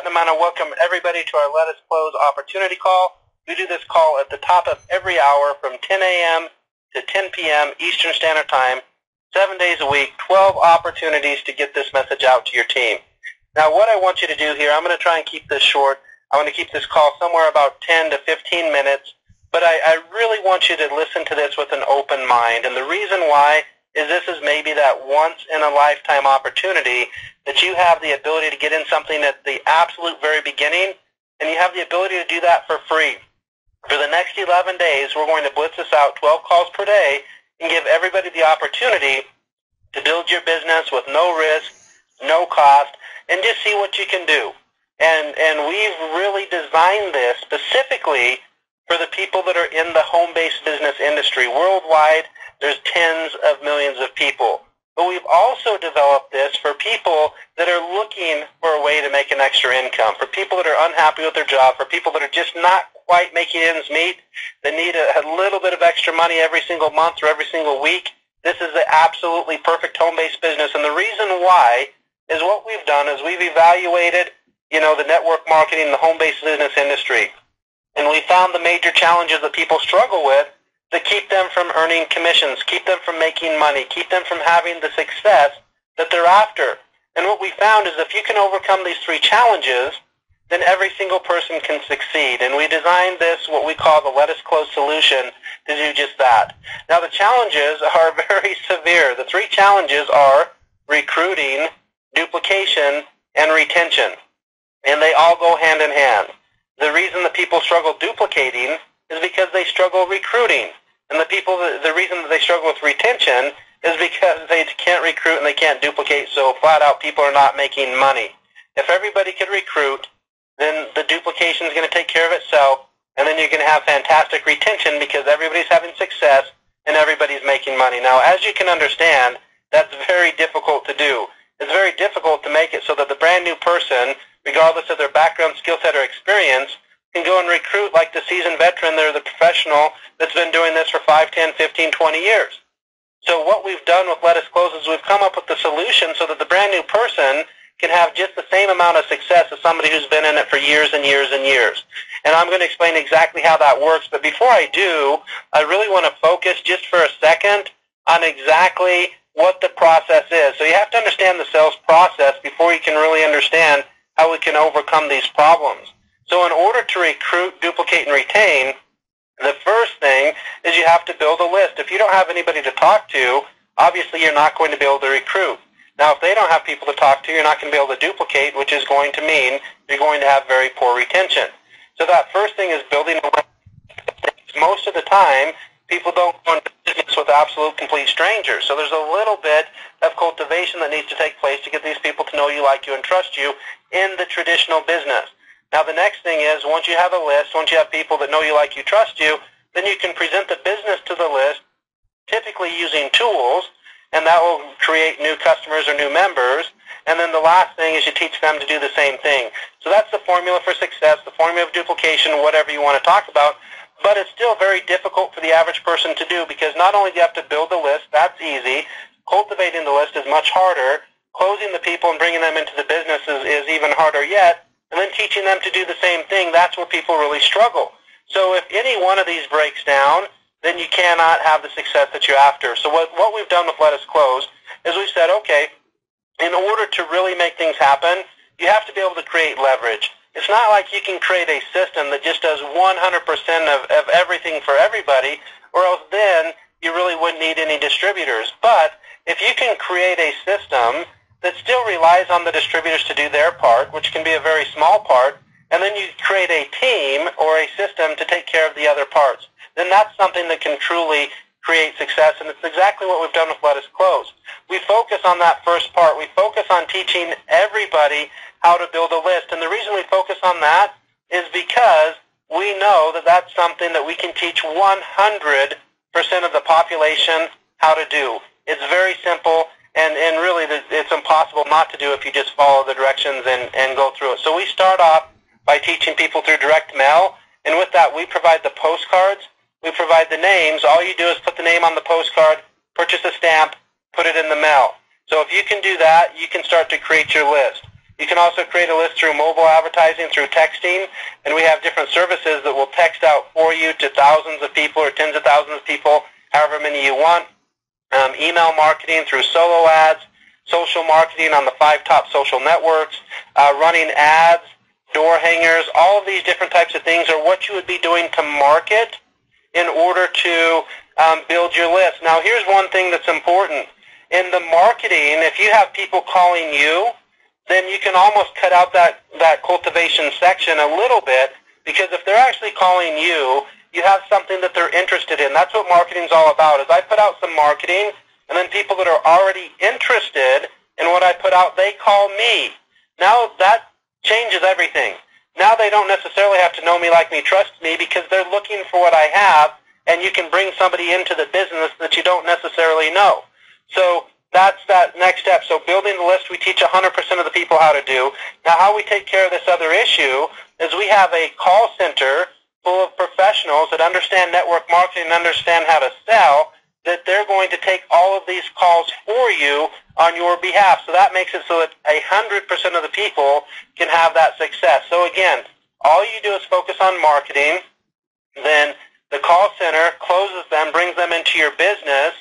Platinum, and I welcome everybody to our Let Us Close opportunity call. We do this call at the top of every hour from 10 a.m. to 10 p.m. Eastern Standard Time, 7 days a week, 12 opportunities to get this message out to your team. Now, what I want you to do here, I'm going to try and keep this short. I want to keep this call somewhere about 10 to 15 minutes, but I really want you to listen to this with an open mind. And the reason why is this is maybe that once-in-a-lifetime opportunity that you have the ability to get in something at the absolute very beginning, and you have the ability to do that for free. For the next 11 days, we're going to blitz this out 12 calls per day and give everybody the opportunity to build your business with no risk, no cost, and just see what you can do. And we've really designed this specifically for the people that are in the home-based business industry. Worldwide, there's tens of millions of people. But we've also developed this for people that are looking for a way to make an extra income, for people that are unhappy with their job, for people that are just not quite making ends meet, that need a little bit of extra money every single month or every single week. This is the absolutely perfect home-based business. And the reason why is what we've done is we've evaluated, the network marketing, the home-based business industry. And we found the major challenges that people struggle with that keep them from earning commissions, keep them from making money, keep them from having the success that they're after. And what we found is if you can overcome these three challenges, then every single person can succeed. And we designed this, what we call the Let Us Close solution, to do just that. Now, the challenges are very severe. The three challenges are recruiting, duplication, and retention. And they all go hand in hand. The reason that people struggle duplicating is because they struggle recruiting. And the reason that they struggle with retention is because they can't recruit and they can't duplicate, so flat out people are not making money. If everybody could recruit, then the duplication is going to take care of itself, and then you're going to have fantastic retention because everybody's having success and everybody's making money. Now, as you can understand, that's very difficult to do. It's very difficult to make it so that the brand new person, regardless of their background, skill set, or experience, can go and recruit like the seasoned veteran, they're the professional that's been doing this for 5, 10, 15, 20 years. So what we've done with Let Us Close is we've come up with the solution so that the brand new person can have just the same amount of success as somebody who's been in it for years and years and years. And I'm going to explain exactly how that works. But before I do, I really want to focus just for a second on exactly what the process is. So you have to understand the sales process before you can really understand how we can overcome these problems. So in order to recruit, duplicate, and retain, the first thing is you have to build a list. If you don't have anybody to talk to, obviously you're not going to be able to recruit. Now, if they don't have people to talk to, you're not going to be able to duplicate, which is going to mean you're going to have very poor retention. So that first thing is building a list. Most of the time, people don't go into business with absolute complete strangers. So there's a little bit of cultivation that needs to take place to get these people to know you, like you, and trust you in the traditional business. Now, the next thing is, once you have a list, once you have people that know you, like you, trust you, then you can present the business to the list, typically using tools, and that will create new customers or new members. And then the last thing is you teach them to do the same thing. So that's the formula for success, the formula of duplication, whatever you want to talk about. But it's still very difficult for the average person to do because not only do you have to build the list, that's easy. Cultivating the list is much harder. Closing the people and bringing them into the business is even harder yet. And then teaching them to do the same thing, that's where people really struggle. So if any one of these breaks down, then you cannot have the success that you're after. So what we've done with Let Us Close is we've said, okay, in order to really make things happen, you have to be able to create leverage. It's not like you can create a system that just does 100% of everything for everybody, or else then you really wouldn't need any distributors. But if you can create a system that still relies on the distributors to do their part, which can be a very small part, and then you create a team or a system to take care of the other parts, then that's something that can truly create success, and it's exactly what we've done with Let Us Close. We focus on that first part. We focus on teaching everybody how to build a list, and the reason we focus on that is because we know that that's something that we can teach 100% of the population how to do. It's very simple. And really, it's impossible not to do if you just follow the directions and go through it. So we start off by teaching people through direct mail, and with that, we provide the postcards, we provide the names. All you do is put the name on the postcard, purchase a stamp, put it in the mail. So if you can do that, you can start to create your list. You can also create a list through mobile advertising, through texting, and we have different services that will text out for you to thousands of people or tens of thousands of people, however many you want. Email marketing through solo ads, social marketing on the 5 top social networks, running ads, door hangers, all of these different types of things are what you would be doing to market in order to build your list. Now, here's one thing that's important. In the marketing, if you have people calling you, then you can almost cut out that cultivation section a little bit, because if they're actually calling you, you have something that they're interested in. That's what marketing's all about. Is I put out some marketing, and then people that are already interested in what I put out, they call me. Now that changes everything. Now they don't necessarily have to know me, like me, trust me, because they're looking for what I have, and you can bring somebody into the business that you don't necessarily know. So that's that next step. So building the list, we teach 100% of the people how to do. Now, how we take care of this other issue is we have a call center full of professionals that understand network marketing and understand how to sell, that they're going to take all of these calls for you on your behalf. So that makes it so that 100% of the people can have that success. So again, all you do is focus on marketing, then the call center closes them, brings them into your business,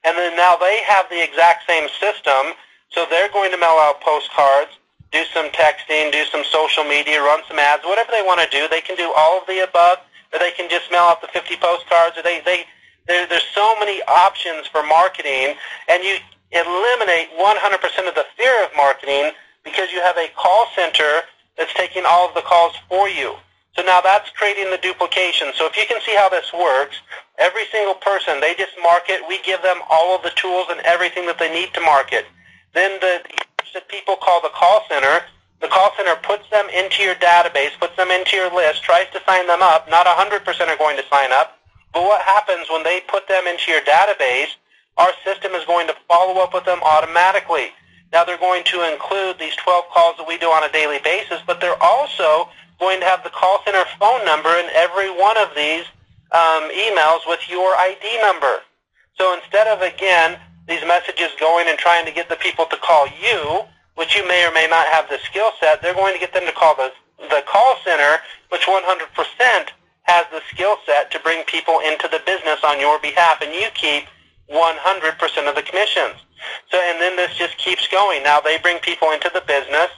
and then now they have the exact same system, so they're going to mail out postcards, do some texting, do some social media, run some ads, whatever they want to do. They can do all of the above, or they can just mail out the 50 postcards, or there's so many options for marketing, and you eliminate 100% of the fear of marketing because you have a call center that's taking all of the calls for you. So now that's creating the duplication. So if you can see how this works, every single person, they just market. We give them all of the tools and everything that they need to market. Then the people call the call center. The call center puts them into your database, puts them into your list, tries to sign them up. Not 100% are going to sign up. But what happens when they put them into your database, our system is going to follow up with them automatically. Now they're going to include these 12 calls that we do on a daily basis, but they're also going to have the call center phone number in every one of these emails with your ID number. So instead of, again, these messages going and trying to get the people to call you, which you may or may not have the skill set, they're going to get them to call the call center, which 100% has the skill set to bring people into the business on your behalf, and you keep 100% of the commissions. So, and then this just keeps going. Now they bring people into the business.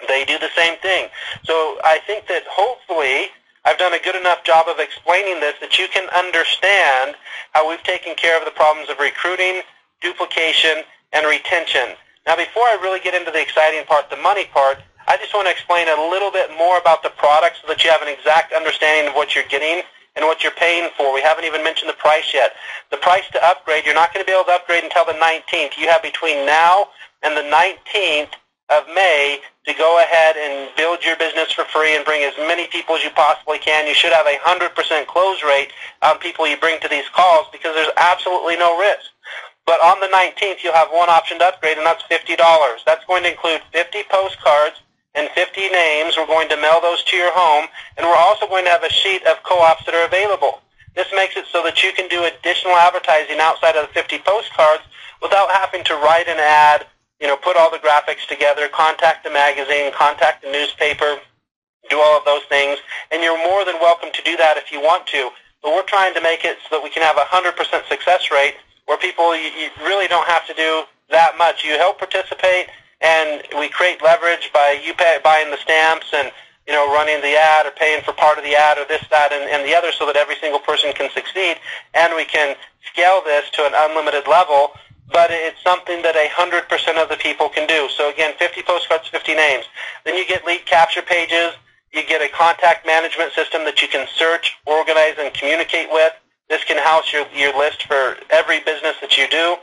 They do the same thing. So I think that hopefully I've done a good enough job of explaining this that you can understand how we've taken care of the problems of recruiting, duplication, and retention. Now before I really get into the exciting part, the money part, I just want to explain a little bit more about the product so that you have an exact understanding of what you're getting and what you're paying for. We haven't even mentioned the price yet. The price to upgrade, you're not going to be able to upgrade until the 19th. You have between now and the 19th of May to go ahead and build your business for free and bring as many people as you possibly can. You should have a 100% close rate on people you bring to these calls because there's absolutely no risk. But on the 19th, you'll have one option to upgrade, and that's $50. That's going to include 50 postcards and 50 names. We're going to mail those to your home, and we're also going to have a sheet of co-ops that are available. This makes it so that you can do additional advertising outside of the 50 postcards without having to write an ad, put all the graphics together, contact the magazine, contact the newspaper, do all of those things, and you're more than welcome to do that if you want to. But we're trying to make it so that we can have a 100% success rate where people, you really don't have to do that much. You help participate, and we create leverage by you buying the stamps and running the ad or paying for part of the ad or this, that, and the other so that every single person can succeed. And we can scale this to an unlimited level, but it's something that 100% of the people can do. So again, 50 postcards, 50 names. Then you get lead capture pages. You get a contact management system that you can search, organize, and communicate with. This can house your list for every business that you do.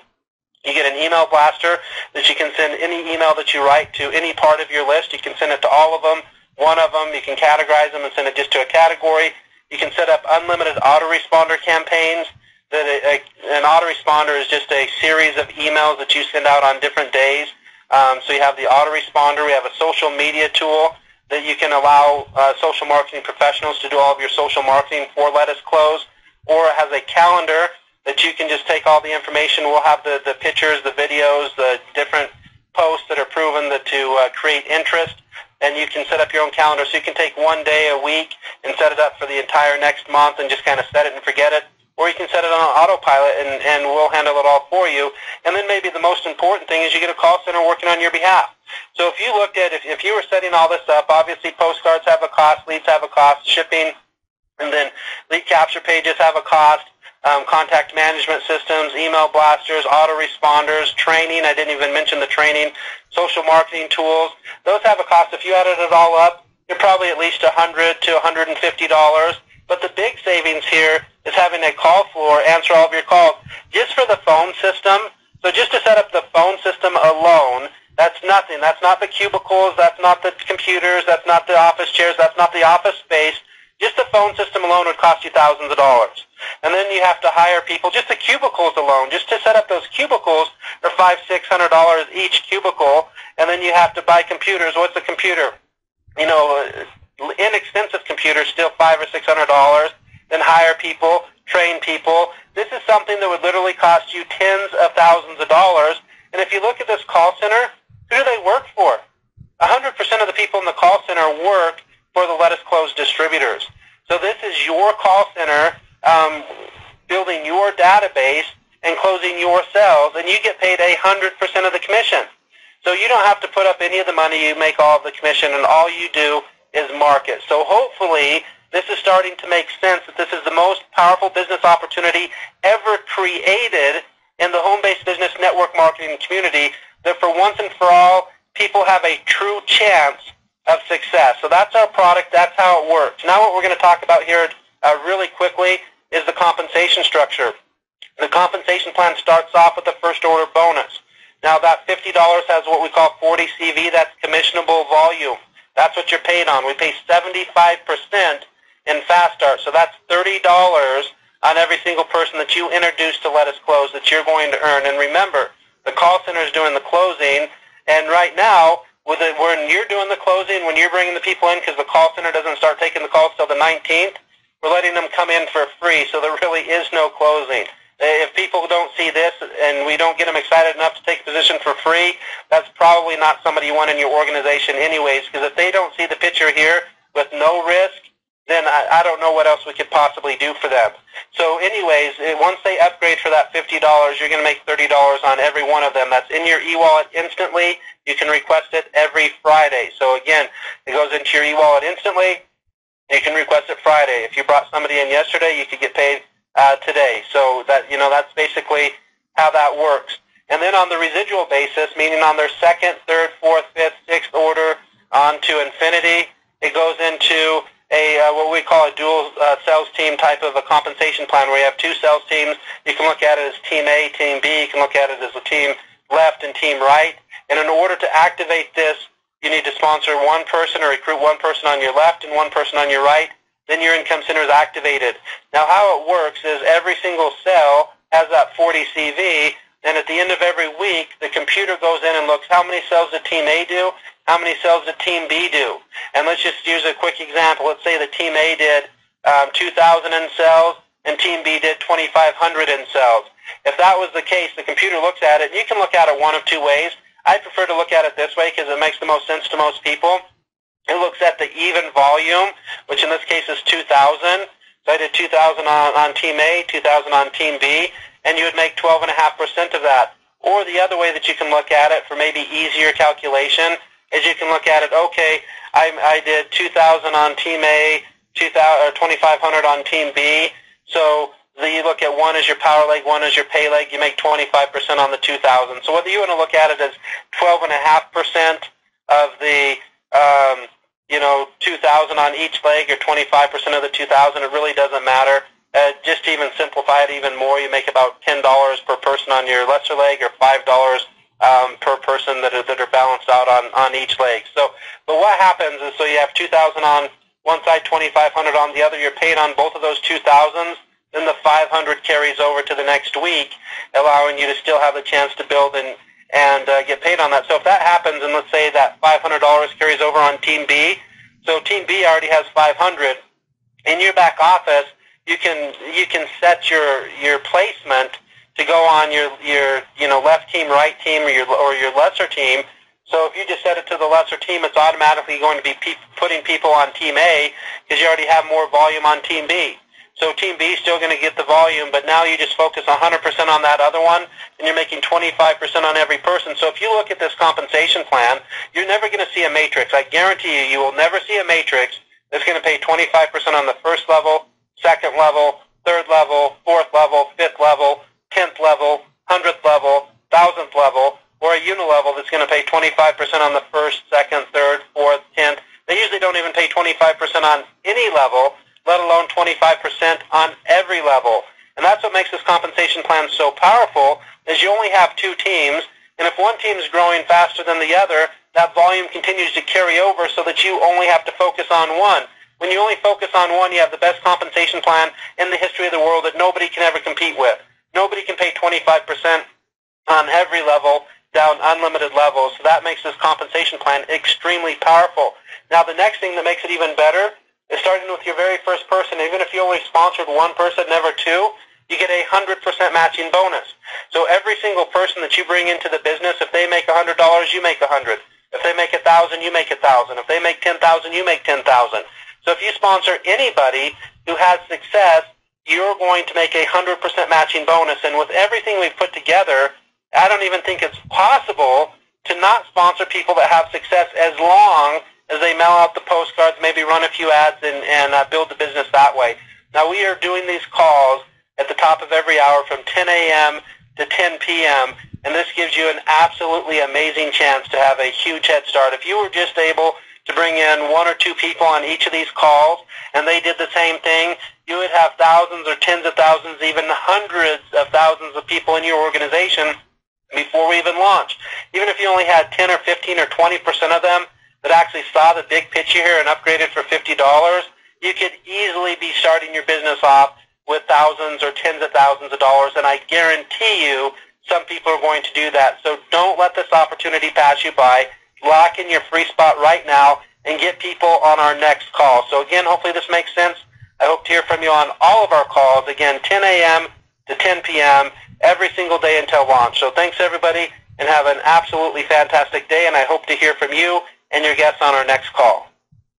You get an email blaster that you can send any email that you write to any part of your list. You can send it to all of them, one of them. You can categorize them and send it just to a category. You can set up unlimited autoresponder campaigns. An autoresponder is just a series of emails that you send out on different days. So you have the autoresponder. We have a social media tool that you can allow social marketing professionals to do all of your social marketing for Let Us Close, or it has a calendar that you can just take all the information. We'll have the pictures, the videos, the different posts that are proven to create interest, and you can set up your own calendar. So you can take one day a week and set it up for the entire next month and just kind of set it and forget it. Or you can set it on autopilot, and we'll handle it all for you. And then maybe the most important thing is you get a call center working on your behalf. So if you looked at, if you were setting all this up, obviously postcards have a cost, leads have a cost, shipping, and then lead capture pages have a cost, contact management systems, email blasters, autoresponders, training, I didn't even mention the training, social marketing tools. Those have a cost. If you added it all up, you're probably at least $100 to $150. But the big savings here is having a call floor answer all of your calls. Just for the phone system, so just to set up the phone system alone, that's nothing. That's not the cubicles, that's not the computers, that's not the office chairs, that's not the office space. Just the phone system alone would cost you thousands of dollars. And then you have to hire people. Just the cubicles alone, just to set up those cubicles are $500–600 each cubicle. And then you have to buy computers. What's a computer? You know, inexpensive computers, still $500 or $600. Then hire people, train people. This is something that would literally cost you tens of thousands of dollars. And if you look at this call center, who do they work for? 100% of the people in the call center work for the Let Us Close distributors. So this is your call center building your database and closing your sales, and you get paid 100% of the commission. So you don't have to put up any of the money, you make all of the commission, and all you do is market. So hopefully this is starting to make sense that this is the most powerful business opportunity ever created in the home-based business network marketing community, that for once and for all, people have a true chance of success. So that's our product. That's how it works. Now what we're going to talk about here really quickly is the compensation structure. The compensation plan starts off with a first order bonus. Now that $50 has what we call 40 CV. That's commissionable volume. That's what you're paid on. We pay 75% in Fast Start. So that's $30 on every single person that you introduce to Let Us Close that you're going to earn. And remember, the call center is doing the closing, and right now, when you're doing the closing, when you're bringing the people in, because the call center doesn't start taking the calls till the 19th, we're letting them come in for free, so there really is no closing. If people don't see this and we don't get them excited enough to take a position for free, that's probably not somebody you want in your organization anyways, because if they don't see the picture here with no risk, then I don't know what else we could possibly do for them. So anyways, once they upgrade for that $50, you're going to make $30 on every one of them. That's in your e-wallet instantly. You can request it every Friday. So again, it goes into your e-wallet instantly. You can request it Friday. If you brought somebody in yesterday, you could get paid today. So that, you know, that's basically how that works. And then on the residual basis, meaning on their second, third, fourth, fifth, sixth order on to infinity, it goes into what we call a dual sales team type of a compensation plan, where you have two sales teams. You can look at it as Team A, Team B. You can look at it as a Team Left and Team Right. And in order to activate this, you need to sponsor one person or recruit one person on your left and one person on your right. Then your income center is activated. Now how it works is every single cell has that 40 CV, and at the end of every week, the computer goes in and looks how many sales did Team A do, how many sales did Team B do. And let's just use a quick example. Let's say that Team A did 2,000 in sales and Team B did 2,500 in sales. If that was the case, the computer looks at it, and you can look at it one of two ways. I prefer to look at it this way because it makes the most sense to most people. It looks at the even volume, which in this case is 2,000. So I did 2,000 on Team A, 2,000 on Team B, and you would make 12.5% of that. Or the other way that you can look at it for maybe easier calculation is you can look at it, okay, I did 2,000 on Team A, 2,500 on Team B. So you look at one as your power leg, one as your pay leg, you make 25% on the 2,000. So whether you want to look at it as 12.5% of the 2,000 on each leg or 25% of the 2,000, it really doesn't matter. Just to even simplify it even more, you make about $10 per person on your lesser leg, or $5 per person that are balanced out on each leg. So, but what happens is, so you have 2,000 on one side, 2,500 on the other. You're paid on both of those 2,000s. Then the 500 carries over to the next week, allowing you to still have a chance to build and get paid on that. So if that happens, and let's say that $500 carries over on Team B, so Team B already has 500. In your back office, you can set your placement to go on your left team, right team, or your lesser team. So if you just set it to the lesser team, it's automatically going to be putting people on Team A because you already have more volume on Team B. So Team B is still going to get the volume, but now you just focus 100% on that other one, and you're making 25% on every person. So if you look at this compensation plan, you're never going to see a matrix. I guarantee you, you will never see a matrix that's going to pay 25% on the first level, second level, third level, fourth level, fifth level, 10th level, 100th level, 1000th level, or a unilevel that's going to pay 25% on the first, second, third, fourth, 10th. They usually don't even pay 25% on any level, let alone 25% on every level. And that's what makes this compensation plan so powerful, is you only have two teams, and if one team is growing faster than the other, that volume continues to carry over so that you only have to focus on one. When you only focus on one, you have the best compensation plan in the history of the world that nobody can ever compete with. Nobody can pay 25% on every level down unlimited levels. So that makes this compensation plan extremely powerful. Now, the next thing that makes it even better is starting with your very first person. Even if you only sponsored one person, never two, you get a 100% matching bonus. So every single person that you bring into the business, if they make $100, you make $100. If they make 1,000, you make 1,000. If they make 10,000, you make 10,000. So if you sponsor anybody who has success, you're going to make a 100% matching bonus. And with everything we've put together, I don't even think it's possible to not sponsor people that have success as long as they mail out the postcards, maybe run a few ads, and build the business that way. Now, we are doing these calls at the top of every hour from 10 a.m. to 10 p.m., and this gives you an absolutely amazing chance to have a huge head start. If you were just able to bring in one or two people on each of these calls, and they did the same thing, you would have thousands or tens of thousands, even hundreds of thousands of people in your organization before we even launch. Even if you only had 10 or 15 or 20% of them that actually saw the big picture here and upgraded for $50, you could easily be starting your business off with thousands or tens of thousands of dollars, and I guarantee you some people are going to do that. So don't let this opportunity pass you by. Lock in your free spot right now and get people on our next call. So again, hopefully this makes sense. I hope to hear from you on all of our calls. Again, 10 a.m. to 10 p.m. every single day until launch. So thanks, everybody, and have an absolutely fantastic day, and I hope to hear from you and your guests on our next call.